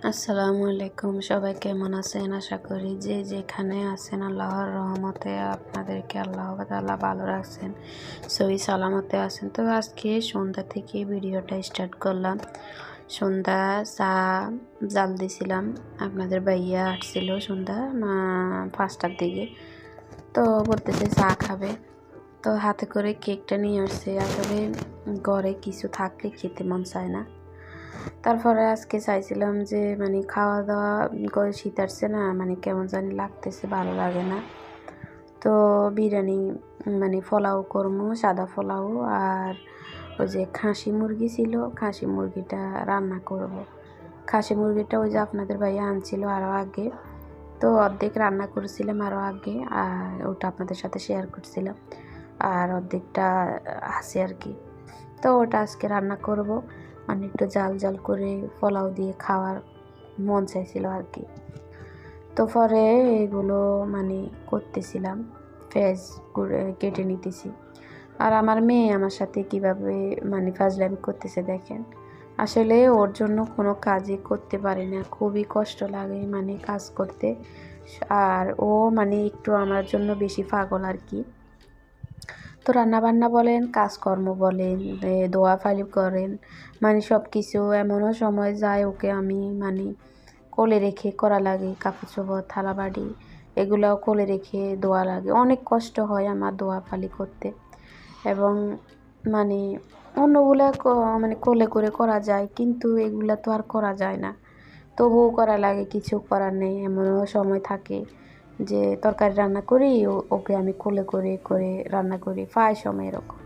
আসসালামু আলাইকুম। সবাই কেমন আছেন? আশা করি যে যেখানে আছেন আল্লাহর রহমতে আপনাদেরকে আল্লাহ তাআলা ভালো রাখছেন, সহি সালামতে আছেন। তো আজকে সন্ধ্যা থেকে ভিডিওটা স্টার্ট করলাম। সন্ধ্যা চা জাল দিছিলাম। আপনাদের ভাইয়া আসছিল সন্ধ্যা 5টার দিকে। তো বলতেছে চা খাবে, তো হাতে করে কেকটা নিয়ে আসছে। আসলে ঘরে কিছু থাকলে খেতে মন চায় না। তারপরে আজকে চাইছিলাম যে খাওয়া দাওয়া করে শীত আসছে না, কেমন জানি লাগতেছে, ভালো লাগে না। তো বিরিয়ানি পোলাও করবো, সাদা পোলাও। আর ওই যে খাসি মুরগি ছিল, খাসি মুরগিটা রান্না করব। খাসি মুরগিটা ওই যে আপনাদের ভাইয়া আনছিল আরও আগে, তো অর্ধেক রান্না করেছিলাম আরও আগে, আর ওটা আপনাদের সাথে শেয়ার করছিলাম। আর অর্ধেকটা আছে আর কি। তো ওটা আজকে রান্না করব, একটু জাল জাল করে পোলাও দিয়ে খাওয়ার মন চাইছিল আর কি। তো পরে এগুলো করতেছিলাম, পেঁয়াজ কেটে নিতেছি। আর আমার মেয়ে আমার সাথে কীভাবে ফাজলামি করতেছে দেখেন। আসলে ওর জন্য কোনো কাজই করতে পারি না, খুবই কষ্ট লাগে কাজ করতে। আর ও একটু আমার জন্য বেশি পাগল আর কি। তো রান্নাবান্না বলেন, কাজকর্ম বলেন, দোয়াফালি করেন, সব কিছু এমনও সময় যায় ওকে আমি কোলে রেখে করা লাগে। কাপড় চোপড়, থালা বাড়ি এগুলোও কোলে রেখে দোয়া লাগে। অনেক কষ্ট হয় আমার দোয়াফালি করতে। এবং অন্যগুলা কোলে করে করা যায়, কিন্তু এগুলা তো আর করা যায় না, তবুও করা লাগে, কিছু করার নেই। এমনও সময় থাকে যে তরকারি রান্না করি, ওকে আমি কোলে করে করে রান্না করি, প্রায় সময় এরকম।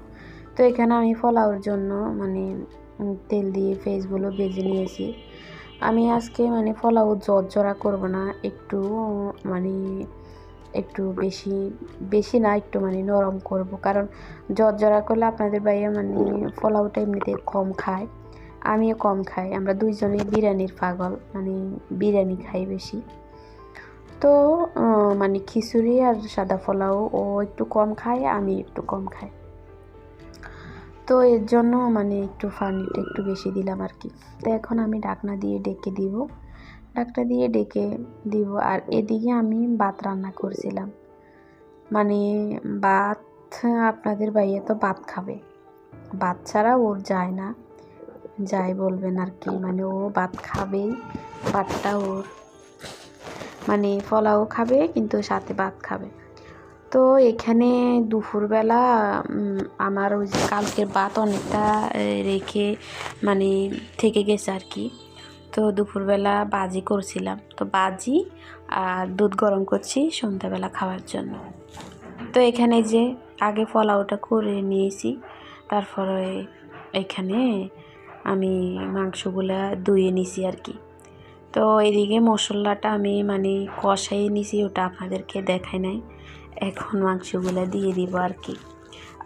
তো এখানে আমি পোলাওর জন্য তেল দিয়ে পেঁয়াজগুলো ভেজে নিয়েছি। আমি আজকে পোলাও জর্জরা করব না, একটু একটু বেশি বেশি না, একটু নরম করব। কারণ জর্জরা করলে আপনাদের ভাইয়া পোলাওটা এমনিতে কম খায়, আমিও কম খাই। আমরা দুইজনে বিরিয়ানির পাগল, বিরিয়ানি খাই বেশি। তো খিচুড়ি আর সাদা পোলাও ও একটু কম খায়, আমি একটু কম খাই। তো এর জন্য একটু পানিটা একটু বেশি দিলাম আর কি। তো এখন আমি ঢাকনা দিয়ে ডেকে দিব, ঢাকনা দিয়ে ডেকে দিব। আর এদিকে আমি ভাত রান্না করছিলাম। ভাত, আপনাদের ভাইয়া তো ভাত খাবে, ভাত ছাড়া ওর যায় না, যাই বলবেন আর কি। ও ভাত খাবেই, ভাতটা ওর পোলাও খাবে কিন্তু সাথে ভাত খাবে। তো এখানে দুপুরবেলা আমার ওই যে কালকের ভাত অনেকটা রেখে থেকে গেছে আর কি। তো দুপুরবেলা বাজি করছিলাম, তো বাজি আর দুধ গরম করছি সন্ধ্যাবেলা খাওয়ার জন্য। তো এখানে যে আগে পোলাওটা করে নিয়েছি, তারপরে এখানে আমি মাংসগুলা ধুয়ে নিছি আর কি। তো এদিকে মশলাটা আমি কষাই নিছি, ওটা আপনাদেরকে দেখাই নাই। এখন মাংসগুলো দিয়ে দিব আর কি।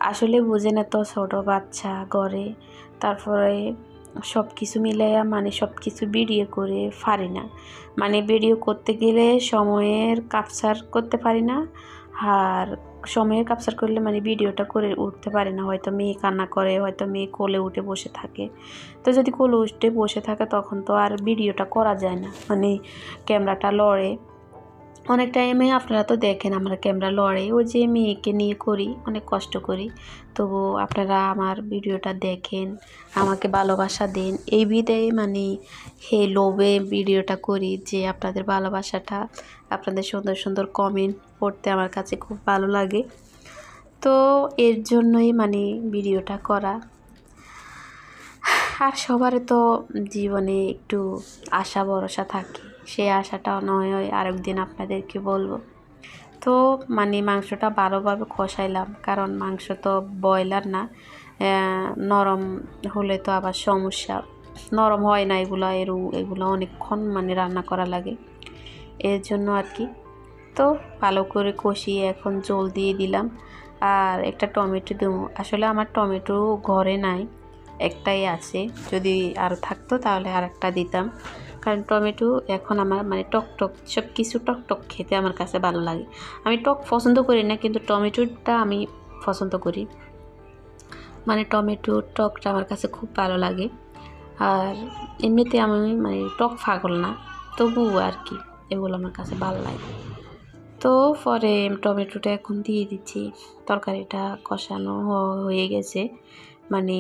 আসলে বুঝে না তো, ছোটো বাচ্চা ঘরে, তারপরে সব কিছু মিলাইয়া সব কিছু ভিডিও করে পারি না। ভিডিও করতে গেলে সময়ের কাপসার করতে পারি না, আর সময়ের কাপসার করলে ভিডিওটা করে উঠতে পারি না। হয়তো মেয়ে কান্না করে, হয়তো মেয়ে কোলে উঠে বসে থাকে। তো যদি কোলে উঠে বসে থাকে তখন তো আর ভিডিওটা করা যায় না, ক্যামেরাটা লড়ে। অনেক টাইমে আপনারা তো দেখেন আমার ক্যামেরা লড়ে, ওই যে মেয়েকে নিয়ে করি, অনেক কষ্ট করি। তবু আপনারা আমার ভিডিওটা দেখেন, আমাকে ভালোবাসা দেন। এই বিধায় হে লোভে ভিডিওটা করি, যে আপনাদের ভালোবাসাটা, আপনাদের সুন্দর সুন্দর কমেন্ট পড়তে আমার কাছে খুব ভালো লাগে। তো এর জন্যই ভিডিওটা করা। আর সবার তো জীবনে একটু আশা ভরসা থাকে, সেই আশাটা নয় আরেকদিন আপনাদেরকে বলবো। তো মাংসটা ভালোভাবে কষাইলাম, কারণ মাংস তো ব্রয়লার না, নরম হলে তো আবার সমস্যা, নরম হয় না এগুলো অনেকক্ষণ রান্না করা লাগে, এর জন্য আর কি। তো ভালো করে কষিয়ে এখন জল দিয়ে দিলাম, আর একটা টমেটো দেবো। আসলে আমার টমেটো ঘরে নাই, একটাই আছে, যদি আর থাকতো তাহলে আর একটা দিতাম। কারণ টমেটো এখন আমার টক টক, সব কিছু টক টক খেতে আমার কাছে ভালো লাগে। আমি টক পছন্দ করি না, কিন্তু টমেটোটা আমি পছন্দ করি, টমেটোর টকটা আমার কাছে খুব ভালো লাগে। আর এমনিতে আমি মানে টক পাগল না, তবুও আর কি এগুলো আমার কাছে ভালো লাগে। তো পরে টমেটোটা এখন দিয়ে দিচ্ছি। তরকারিটা কষানো হয়ে গেছে, মানে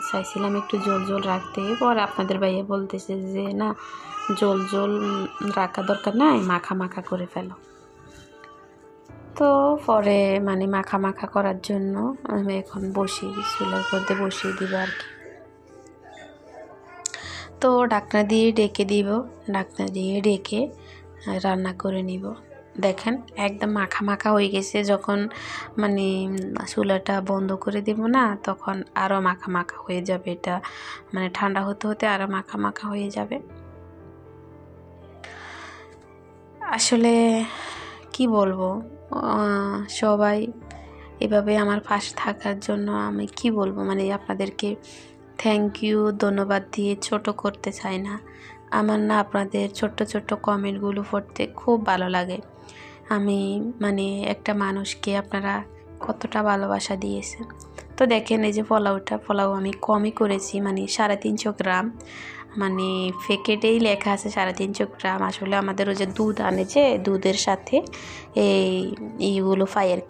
চাইছিলাম একটু ঝোল ঝোল রাখতে, পরে আপনাদের ভাইয়া বলতেছে যে না, ঝোল ঝোল রাখা দরকার নাই, মাখা মাখা করে ফেলো। তো পরে মানে মাখা মাখা করার জন্য আমি এখন চুলার মধ্যে বসিয়ে দিব আর কি। তো ঢাকনা দিয়ে ঢেকে দিব, ঢাকনা দিয়ে ঢেকে রান্না করে নিব। দেখেন একদম মাখা মাখা হয়ে গেছে। যখন মানে চুলাটা বন্ধ করে দিব না, তখন আরও মাখা মাখা হয়ে যাবে। এটা মানে ঠান্ডা হতে হতে আরও মাখা মাখা হয়ে যাবে। আসলে কি বলবো, সবাই এভাবে আমার পাশে থাকার জন্য আমি কি বলবো, মানে আপনাদেরকে থ্যাংক ইউ, ধন্যবাদ দিয়ে ছোট করতে চাই না। আমার না আপনাদের ছোট্ট ছোট্ট কমেন্টগুলো পড়তে খুব ভালো লাগে। আমি মানে একটা মানুষকে আপনারা কতটা ভালোবাসা দিয়েছেন। তো দেখেন এই যে পোলাও আমি কমই করেছি, মানে 350 গ্রাম, মানে প্যাকেটেই লেখা আছে 350 গ্রাম। আসলে আমাদের ওই যে দুধ আনে, যে দুধের সাথে এইগুলো পাই আর কি।